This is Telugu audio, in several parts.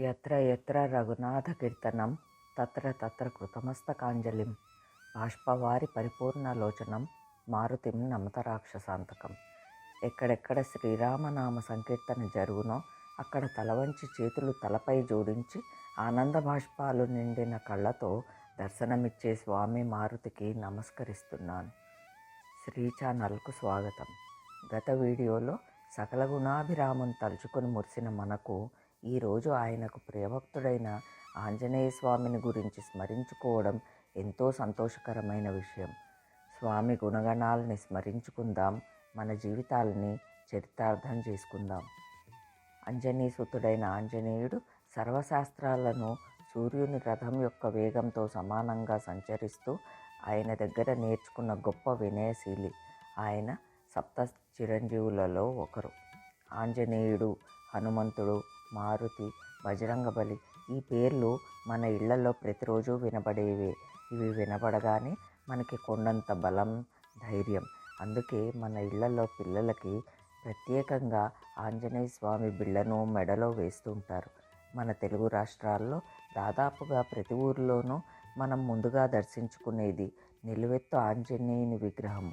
యత్ర యత్ర రఘునాథకీర్తనం తత్ర తత్ర కృతమస్తకాంజలిం బాష్పవారి పరిపూర్ణలోచనం మారుతిం నమత రాక్షసాంతకం. ఎక్కడెక్కడ శ్రీరామనామ సంకీర్తన జరుగునో అక్కడ తల వంచి చేతులు తలపై జోడించి ఆనంద బాష్పాలు నిండిన కళ్ళతో దర్శనమిచ్చే స్వామి మారుతికి నమస్కరిస్తున్నాను. శ్రీ ఛానల్కు స్వాగతం. గత వీడియోలో సకల గుణాభిరాముని తలుచుకొని మురిసిన మనకు ఈరోజు ఆయనకు ప్రియభక్తుడైన ఆంజనేయ స్వామిని గురించి స్మరించుకోవడం ఎంతో సంతోషకరమైన విషయం. స్వామి గుణగణాలని స్మరించుకుందాం, మన జీవితాలని చరితార్థం చేసుకుందాం. అంజనీసుతుడైన ఆంజనేయుడు సర్వశాస్త్రాలను సూర్యుని రథం యొక్క వేగంతో సమానంగా సంచరిస్తూ ఆయన దగ్గర నేర్చుకున్న గొప్ప వినయశీలి. ఆయన సప్త చిరంజీవులలో ఒకరు. ఆంజనేయుడు, హనుమంతుడు, మారుతి, బజరంగబలి ఈ పేర్లు మన ఇళ్లలో ప్రతిరోజు వినబడేవే. ఇవి వినబడగానే మనకి కొండంత బలం, ధైర్యం. అందుకే మన ఇళ్లలో పిల్లలకి ప్రత్యేకంగా ఆంజనేయ స్వామి బిళ్ళను మెడలో వేస్తుంటారు. మన తెలుగు రాష్ట్రాల్లో దాదాపుగా ప్రతి ఊరిలోనూ మనం ముందుగా దర్శించుకునేది నిలువెత్తు ఆంజనేయుని విగ్రహము.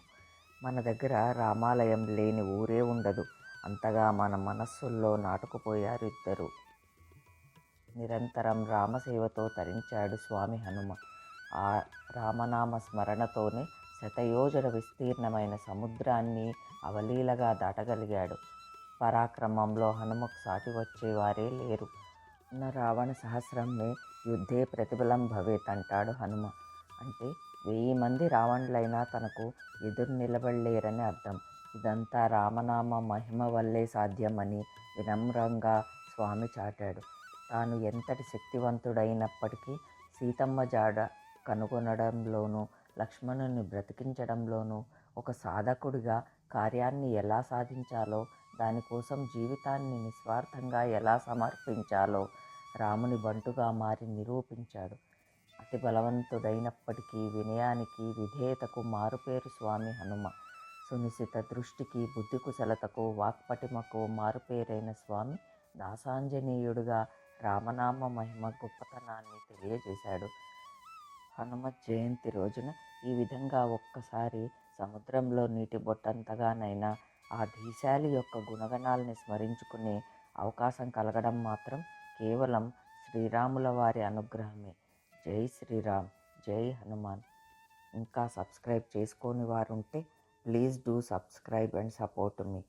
మన దగ్గర రామాలయం లేని ఊరే ఉండదు. అంతగా మన మనస్సుల్లో నాటుకుపోయారు ఇద్దరు. నిరంతరం రామసేవతో తరించాడు స్వామి హనుమ. ఆ రామనామ స్మరణతోనే శతయోజన విస్తీర్ణమైన సముద్రాన్ని అవలీలగా దాటగలిగాడు. పరాక్రమంలో హనుమకు సాటి వచ్చేవారే లేరు. న రావణ సహస్రమే యుద్ధే ప్రతిబలం భవేత్ అంటాడు హనుమ. అంటే 1000 మంది రావణులైనా తనకు ఎదురు నిలబడలేరని అర్థం. ఇదంతా రామనామ మహిమ వల్లే సాధ్యమని వినమ్రంగా స్వామి చాటాడు. తాను ఎంతటి శక్తివంతుడైనప్పటికీ సీతమ్మ జాడ కనుగొనడంలోనూ, లక్ష్మణుని బ్రతికించడంలోనూ, ఒక సాధకుడిగా కార్యాన్ని ఎలా సాధించాలో, దానికోసం జీవితాన్ని నిస్వార్థంగా ఎలా సమర్పించాలో రాముని బంటుగా మారి నిరూపించాడు. అతి బలవంతుడైనప్పటికీ వినయానికి, విధేయతకు మారుపేరు స్వామి హనుమ. సునిశిత దృష్టికి, బుద్ధి కుశలతకు, వాక్పటిమకు మారుపేరైన స్వామి దాసాంజనేయుడుగా రామనామ మహిమ గొప్పతనాన్ని తెలియజేశాడు. హనుమత్ జయంతి రోజున ఈ విధంగా ఒక్కసారి సముద్రంలో నీటి బొట్టంతగానైనా ఆ ధీశాలి యొక్క గుణగణాలని స్మరించుకునే అవకాశం కలగడం మాత్రం కేవలం శ్రీరాముల వారి అనుగ్రహమే. జై శ్రీరామ్, జై హనుమాన్. ఇంకా సబ్స్క్రైబ్ చేసుకోని వారు ఉంటే please do subscribe and support me.